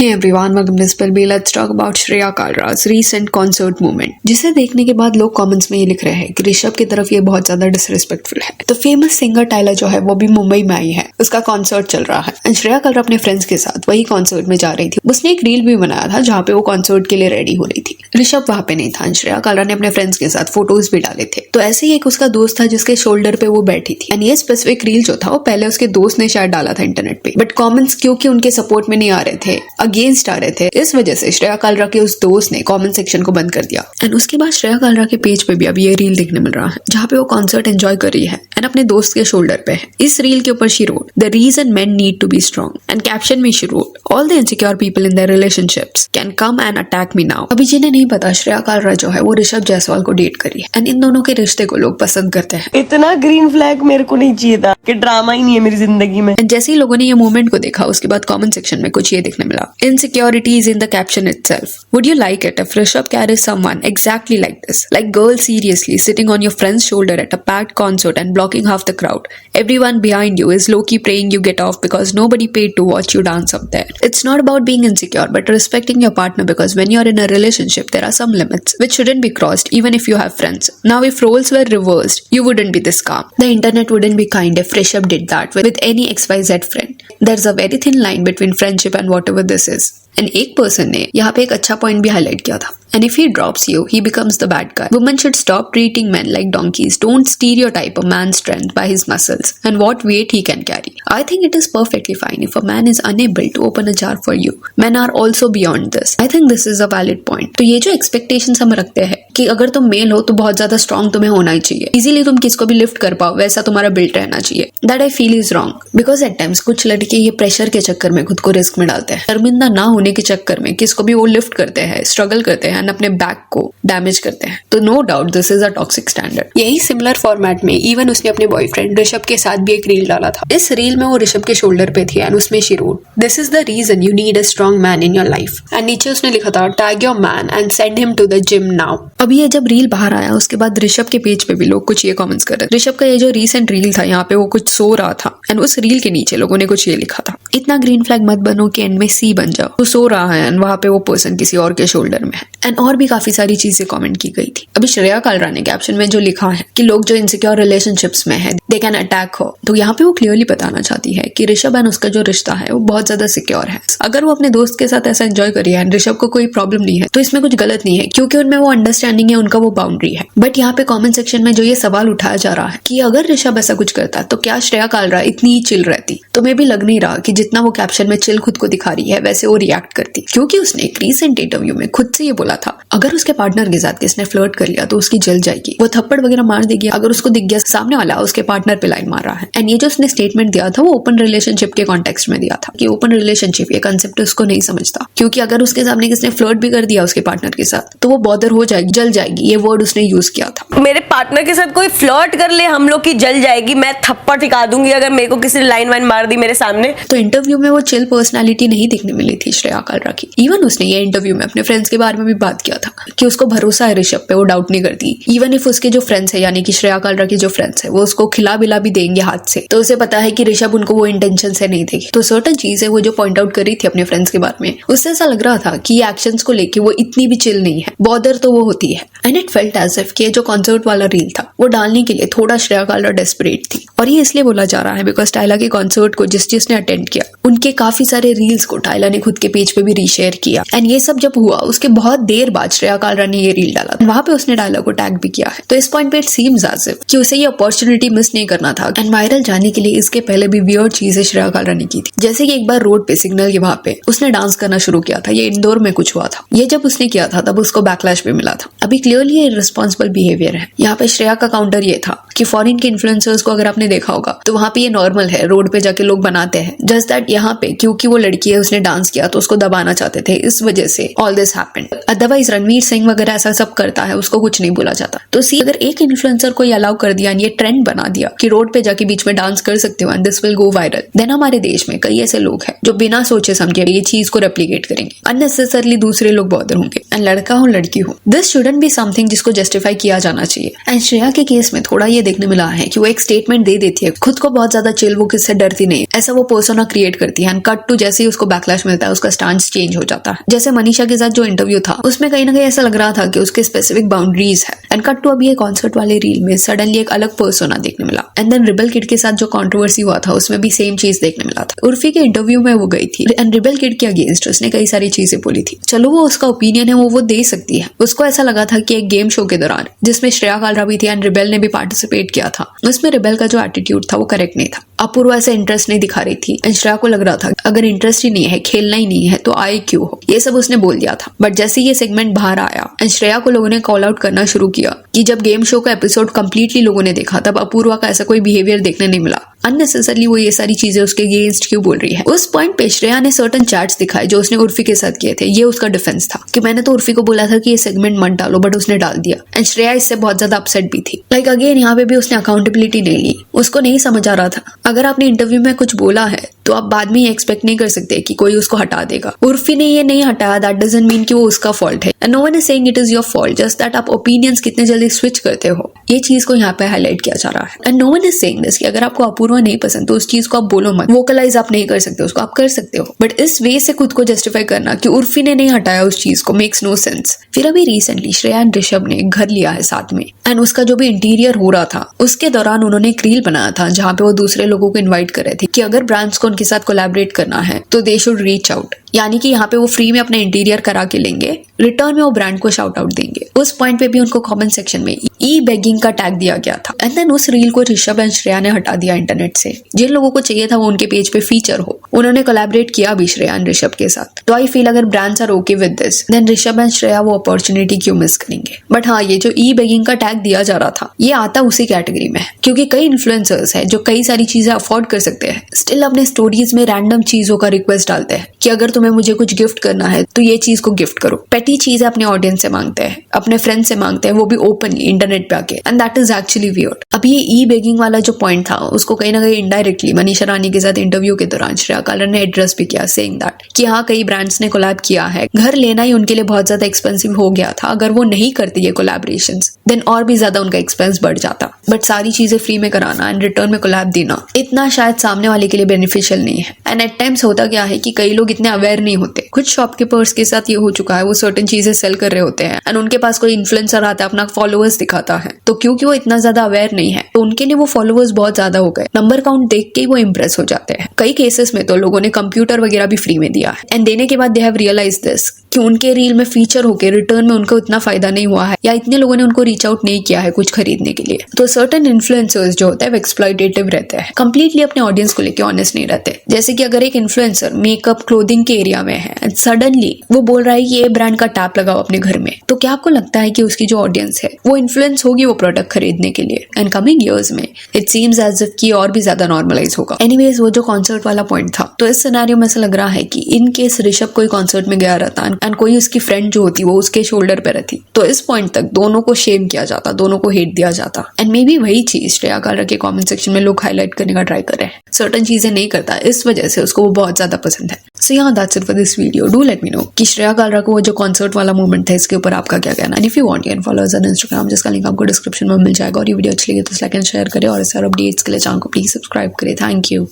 Hey everyone, welcome to Spill Bee. Let's talk about Shreya Kalra's recent concert moment, जिसे देखने के बाद लोग कमेंट्स में ये लिख रहे हैं कि ऋषभ की तरफ ये बहुत ज्यादा डिसरिस्पेक्टफुल है। तो फेमस सिंगर टाइलर जो है वो भी मुंबई में आई है, उसका कॉन्सर्ट चल रहा है एंड श्रेया कालरा अपने फ्रेंड्स के साथ वही कॉन्सर्ट में जा रही थी। उसने एक रील भी बनाया था जहाँ पे वो कॉन्सर्ट के लिए रेडी हो रही थी। ऋषभ वहाँ पे नहीं था। श्रेया कालरा ने अपने फ्रेंड्स के साथ फोटोज भी डाले थे। तो ऐसे ही एक उसका दोस्त था जिसके शोल्डर पे वो बैठी थी एंड ये स्पेसिफिक रील जो था वो पहले उसके दोस्त ने शायद डाला था इंटरनेट पे, बट कॉमेंट्स क्योंकि उनके सपोर्ट में नहीं आ रहे थे, अगेंस्ट आ रहे थे, इस वजह से श्रेया कालरा के उस दोस्त ने कमेंट सेक्शन को बंद कर दिया। एंड उसके बाद श्रेया कालरा के पेज पे भी अभी ये रील देखने मिल रहा है जहाँ पे वो कॉन्सर्ट एंजॉय कर रही है एंड अपने दोस्त के शोल्डर पे है। इस रील के ऊपर she wrote the reason men need to be strong and caption में she wrote all the insecure people in their relationships can come and attack me now. अभी जिन्हें नहीं पता, श्रेया कालरा जो है वो ऋषभ जायसवाल को डेट करी है एंड इन दोनों के रिश्ते को लोग पसंद करते हैं। इतना ग्रीन फ्लैग मेरे को नहीं चाहिए था कि ड्रामा ही नहीं है मेरी जिंदगी में। जैसे ही लोगों ने ये मूवमेंट को देखा उसके बाद कमेंट सेक्शन में कुछ ये देखने मिला, insecurities in the caption itself. Would you like it if Rishabh carries someone exactly like this? Like, girl, seriously, sitting on your friend's shoulder at a packed concert and blocking half the crowd. Everyone behind you is low-key praying you get off because nobody paid to watch you dance up there. It's not about being insecure, but respecting your partner, because when you're in a relationship, there are some limits which shouldn't be crossed even if you have friends. Now, if roles were reversed, you wouldn't be this calm. The internet wouldn't be kind if Rishabh did that with any XYZ friend. There's a very thin line between friendship and whatever this is. And एक person ने यहाँ पे एक अच्छा point भी highlight किया था, and if he drops you he becomes the bad guy. Women should stop treating men like donkeys. Don't stereotype a man's strength by his muscles and what weight he can carry. I think it is perfectly fine if a man is unable to open a jar for you. Men are also beyond this. I think this is a valid point. तो ये जो expectations हम रखते हैं कि अगर तुम mail हो तो बहुत ज्यादा स्ट्रॉन्ग तुम्हें होना ही चाहिए, इजीली तुम किसको भी लिफ्ट कर पाओ, वैसा तुम्हारा बिल्ट रहना चाहिए, that I feel is wrong. Because at times कुछ लड़के ये प्रेशर के चक्कर में खुद को रिस्क में डालते हैं, शर्मिंदा ना होने के चक्कर में किसको भी वो लिफ्ट करते हैं, स्ट्रगल करते हैं, अपने बैक को डैमेज करते हैं। तो no doubt this is a toxic standard. यही सिमिलर फॉर्मेट में इवन उसने अपने बॉयफ्रेंड ऋषभ के साथ भी एक रील डाला था। इस रील में वो ऋषभ के शोल्डर पे थी एंड उसमें she wrote this is the reason you need a strong man in your life, and नीचे उसने लिखा था tag your man and send him to the gym now. अभी ये जब रील बाहर आया उसके बाद ऋषभ के पेज पे भी लोग कुछ ये कमेंट्स कर रहे थे। ऋषभ का ये जो रीसेंट रील था यहाँ पे वो कुछ सो रहा था एंड उस रील के नीचे लोगों ने कुछ ये लिखा था, इतना ग्रीन फ्लैग मत बनो कि एंड में सी बन जाओ। वो सो रहा है एंड वहां पे वो पर्सन किसी और के शोल्डर में है एंड और भी काफी सारी चीजें कमेंट की गई थी। अभी श्रेया कालरा ने कैप्शन में जो लिखा है कि लोग जो इनसिक्योर रिलेशनशिप्स में है दे कैन अटैक हो, तो यहाँ पे वो क्लियरली बताना चाहती है कि ऋषभ एंड उसका जो रिश्ता है वो बहुत ज्यादा सिक्योर है। अगर वो अपने दोस्त के साथ ऐसा एंजॉय कर रही है एंड ऋषभ को कोई प्रॉब्लम नहीं है तो इसमें कुछ गलत नहीं है, क्योंकि उनमें वो अंडरस्टैंडिंग है, उनका वो बाउंड्री है। बट यहाँ पे कमेंट सेक्शन में जो ये सवाल उठाया जा रहा है कि अगर ऋषभ ऐसा कुछ करता तो क्या श्रेया कालरा इतनी चिल रहती, तो मैं भी लग नहीं रहा कि जितना वो कैप्शन में चिल खुद को दिखा रही है वैसे वो रिएक्ट करती, क्योंकि उसने एक रीसेंट इंटरव्यू में खुद से ये बोला था अगर उसके पार्टनर के साथ किसने फ्लर्ट कर लिया तो उसकी जल जाएगी, वो थप्पड़ वगैरह मार देगी अगर उसको दिख गया सामने वाला उसके पार्टनर पे लाइन मार रहा है। एंड ये जो उसने स्टेटमेंट दिया था वो ओपन रिलेशनशिप के कॉन्टेक्स्ट में दिया था कि ओपन रिलेशनशिप ये कंसेप्ट उसको नहीं समझता, क्योंकि अगर उसके सामने किसने फ्लर्ट भी कर दिया उसके पार्टनर के साथ तो वो बॉदर हो जाएगी, जल जाएगी, ये वर्ड उसने यूज किया था। मेरे पार्टनर के साथ कोई फ्लर्ट कर ले हम लोग की जल जाएगी, मैं थप्पड़ टिका दूंगी अगर मेरे को किसी ने लाइन वाइन मार दी मेरे सामने। तो इंटरव्यू में वो चिल पर्सनालिटी नहीं देखने मिली थी श्रेया कालरा की। इवन उसने ये इंटरव्यू में अपने फ्रेंड्स के बारे में भी बात किया था कि उसको भरोसा है ऋषभ पे, वो डाउट नहीं करती। इवन इफ उसके जो फ्रेंड्स है यानी कि श्रेया कालरा के जो फ्रेंड्स है वो उसको खिला बिला भी देंगे हाथ से, तो उसे पता है कि ऋषभ उनको वो इंटेंशन से नहीं देगी। तो सर्टेन चीज है वो जो पॉइंट आउट कर रही थी अपने फ्रेंड्स के बारे में, उससे ऐसा लग रहा था कि ये एक्शंस को लेके वो इतनी भी चिल नहीं है, बॉदर तो वो होती है। And it felt as if कि जो कॉन्सर्ट वाला रील था वो डालने के लिए थोड़ा श्रेया कालरा डेस्परेट थी, और ये इसलिए बोला जा रहा है बिकॉज टाइला के कॉन्सर्ट को जिसने अटेंड किया उनके काफी सारे रील्स को टाइला ने खुद के पेज पे भी रीशेयर किया। एंड ये सब जब हुआ उसके बहुत देर बाद श्रेया कालरा ने ये रील डाला, वहां पे उसने टाइला को टैग भी किया है। तो इस पॉइंट पे इट सीम्स एज इफ कि उसे ये अपॉर्चुनिटी मिस नहीं करना था एंड वायरल जाने के लिए इसके पहले भी वियर्ड चीजें श्रेया कालरा ने की थी। जैसे कि एक बार रोड पे सिग्नल के वहां पे उसने डांस करना शुरू किया था, ये इंदौर में कुछ हुआ था। ये जब उसने किया था तब उसको बैकलैश भी मिला था। अभी क्लियरली ये रिस्पॉन्सिबल बिहेवियर है। यहाँ पे श्रेया का काउंटर ये था कि फॉरेन के इन्फ्लुएंसर्स को अगर आपने देखा होगा तो वहां पे ये नॉर्मल है, रोड पे जाके लोग बनाते हैं। जस्ट दैट यहाँ पे क्योंकि वो लड़की है उसने डांस किया तो उसको दबाना चाहते थे, इस वजह से all this happened. Otherwise Ranveer Singh वगैरह ऐसा सब करता है, उसको कुछ नहीं बोला जाता। तो सी अगर एक इन्फ्लुएंसर को ये अलाउ कर दिया, ये ट्रेंड बना दिया कि रोड पे जाके बीच में डांस कर सकते हो and this will go viral, then हमारे देश में कई ऐसे लोग हैं जो बिना सोचे समझे ये चीज को रेप्लिकेट करेंगे, अननेसेसरली दूसरे लोग बॉदर होंगे। एंड लड़का हो लड़की हो, दिस शुडंट बी समथिंग जिसको जस्टिफाई किया जाना चाहिए। एंड श्रेया के केस में थोड़ा ये देखने मिला है कि वो एक स्टेटमेंट दे देती है, खुद को बहुत ज्यादा चिल, वो किससे डरती नहीं, ऐसा वो पर्सोना क्रिएट करती है। एंड कट टू जैसे ही उसको बैकलैश मिलता है उसका स्टांस चेंज हो जाता है। जैसे मनीषा के साथ जो इंटरव्यू था उसमें कहीं ना कहीं ऐसा लग रहा था कि उसके स्पेसिफिक बाउंड्रीज है। एंड कट टू अभी ये कॉन्सर्ट वाले रील में सडनली एक अलग पर्सोना देखने मिला। एंड देन रिबल किड के साथ जो कंट्रोवर्सी हुआ था उसमें भी सेम चीज देखने मिला था। उर्फी के इंटरव्यू में वो गई थी एंड रिबल किड के अगेंस्ट उसने कई सारी चीजें बोली थी। चलो वो उसका ओपिनियन है, वो दे सकती है। उसको ऐसा लगा था कि एक गेम शो के दौरान जिसमें श्रेया कालरा भी थी एंड रिबेल ने भी पार्टिसिपेट किया था, उसमें रिबेल का जो एटीट्यूड था वो करेक्ट नहीं था। अपूर्वा ऐसे इंटरेस्ट नहीं दिखा रही थी एंड श्रेया को लग रहा था अगर इंटरेस्ट ही नहीं है, खेलना ही नहीं है तो आए क्यों हो, ये सब उसने बोल दिया था। बट जैसे ये सेगमेंट बाहर आया एंड श्रेया को लोगों ने कॉल आउट करना शुरू किया कि जब गेम शो का एपिसोड कंप्लीटली लोगों ने देखा तब अपूर्वा का ऐसा कोई बिहेवियर देखने नहीं मिला, अननेसेसरली वो ये सारी चीजें उसके अगेंस्ट क्यों बोल रही है। उस पॉइंट पे श्रेया ने सर्टेन चैट्स दिखाए जो उसने उर्फी के साथ किए थे। ये उसका डिफेंस था कि मैंने तो उर्फी को बोला था कि ये सेगमेंट मत डालो, बट उसने डाल दिया। एंड श्रेया इससे बहुत ज्यादा अपसेट भी थी। लाइक अगेन यहाँ पे भी उसने अकाउंटेबिलिटी नहीं ली। उसको नहीं समझ आ रहा था अगर आपने इंटरव्यू में कुछ बोला है तो आप बाद में ये एक्सपेक्ट नहीं कर सकते कि कोई उसको हटा देगा। उर्फी ने ये नहीं हटाया, दैट डजंट मीन कि वो उसका फॉल्ट है। And no one is saying it is your fault, just that आप ओपिनियंस कितने जल्दी स्विच करते हो, ये चीज को यहाँ पे हाईलाइट किया जा रहा है। And no one is saying this कि अगर आपको अपूर्वा नहीं पसंद तो उस चीज को आप बोलो मत, वोकलाइज आप नहीं कर सकते, उसको आप कर सकते हो, बट इस वे से खुद को जस्टिफाई करना कि उर्फी ने नहीं हटाया उस चीज को मेक्स नो सेंस। फिर अभी रिसेंटली श्रेया एंड ऋषभ ने घर लिया है साथ में एंड उसका जो भी इंटीरियर हो रहा था उसके दौरान उन्होंने एक रील बनाया था जहाँ पे वो दूसरे लोगों को इन्वाइट कर रहे थे कि अगर ब्रांड्स को उनके साथ कोलैबोरेट करना है तो दे शुड रीच आउट, यानी कि यहाँ पे वो फ्री में अपने इंटीरियर करा के लेंगे, रिटर्न में वो ब्रांड को शाउट आउट देंगे। उस पॉइंट पे भी उनको कमेंट सेक्शन में ई बेगिंग का टैग दिया गया था। एंड देन उस रील को ऋषभ एंड श्रेया ने हटा दिया इंटरनेट से। जिन लोगों को चाहिए था वो उनके पेज पे फीचर हो, उन्होंने कोलैबोरेट किया भी श्रेया एंड ऋषभ के साथ। तो आई फील अगर brands are okay with this then Rishabh and Shreya वो अपॉर्चुनिटी क्यों मिस करेंगे। बट हाँ, ये जो ई बेगिंग का टैग दिया जा रहा था ये आता उसी कैटेगरी में है क्योंकि कई इन्फ्लुएंसर्स है जो कई सारी चीजें अफोर्ड कर सकते हैं, स्टिल अपने स्टोरीज में रैंडम चीजों का रिक्वेस्ट डालते हैं कि अगर तुम्हें मुझे कुछ गिफ्ट करना है तो ये चीज को गिफ्ट करो। पेटी चीजें अपने ऑडियंस से मांगते हैं, अपने फ्रेंड से मांगते हैं, वो भी ओपनली इंटरनेट पे आके, and that is actually weird. अब ये ई बेगिंग वाला जो पॉइंट था उसको कहीं ना कहीं इनडायरेक्टली मनीषा रानी के साथ इंटरव्यू के दौरान श्रेया कालरा ने एड्रेस भी किया, सेइंग दैट कि हाँ कई ब्रांड्स ने कोलैब किया है, घर लेना ही उनके लिए बहुत ज्यादा एक्सपेंसिव हो गया था, अगर वो नहीं करती ये कोलैबोरेशंस देन और भी ज्यादा उनका एक्सपेंस बढ़ जाता। बट सारी चीजें फ्री में कराना एंड रिटर्न में कोलैब देना इतना शायद सामने वाले के लिए बेनिफिशियल नहीं है। एंड एट टाइम्स होता क्या है कि कई लोग इतने अवेयर नहीं होते। कुछ शॉपकीपर्स के साथ ये हो चुका है, वो सर्टेन चीजें सेल कर रहे होते हैं एंड उनके पास कोई इन्फ्लुएंसर आता है, अपना फॉलोअर्स दिखाता है, तो क्योंकि वो इतना ज्यादा अवेयर नहीं है तो उनके लिए वो फॉलोअर्स बहुत ज्यादा हो गए, नंबर काउंट देख के ही वो इंप्रेस हो जाते हैं। कई केसेस में तो लोगों ने कंप्यूटर वगैरह भी फ्री में दिया है एंड देने के बाद दे हैव रियलाइज दिस कि उनके रील में फीचर होके रिटर्न में उनको इतना फायदा नहीं हुआ है या इतने लोगों ने उनको रीच आउट नहीं किया है कुछ खरीदने के लिए। तो सर्टेन इन्फ्लुएंसर्स जो होते हैं वो एक्सप्लॉइटेटिव रहते हैं, कंप्लीटली अपने ऑडियंस को लेकर ऑनेस्ट नहीं रहते। जैसे कि अगर एक इन्फ्लुएंसर मेकअप क्लोथिंग के एरिया में है एंड सडनली वो बोल रहा है कि ये ब्रांड का टैप लगाओ अपने घर में, तो क्या आपको लगता है कि उसकी जो ऑडियंस है वो इन्फ्लुएंस होगी वो प्रोडक्ट खरीदने के लिए? एंड कमिंग ईयर्स में इट सीम्स एज इफ की और भी ज्यादा नॉर्मलाइज होगा। एनीवेज वो जो कॉन्सर्ट वाला पॉइंट था, तो इस सिनेरियो में ऐसा लग रहा है कि इन केस ऋषभ कोई कॉन्सर्ट में गया रहता एंड कोई उसकी फ्रेंड जो होती वो उसके शोल्डर पे रहती, तो इस पॉइंट तक दोनों को शेम किया जाता, दोनों को हेट दिया जाता। एंड मे बी वही चीज श्रेया कालरा के कमेंट सेक्शन में लोग हाईलाइट करने का ट्राई कर रहे हैं। सर्टेन चीजें नहीं करता, इस वजह से उसको वो बहुत ज्यादा पसंद है। सो yeah, that's it for this video. Do let me know कि श्रेया कालरा को वो जो कॉन्सर्ट वाला मोमेंट था इसके ऊपर आपका क्या कहना है। If you want you can follow us on Instagram, जिसका लिंक आपको डिस्क्रिप्शन में मिल जाएगा। और ये वीडियो अच्छी लगी तो लाइक एंड शेयर करें और इस सारे अपडेट्स के लिए चैनल को प्लीज सब्सक्राइब करें। Thank you.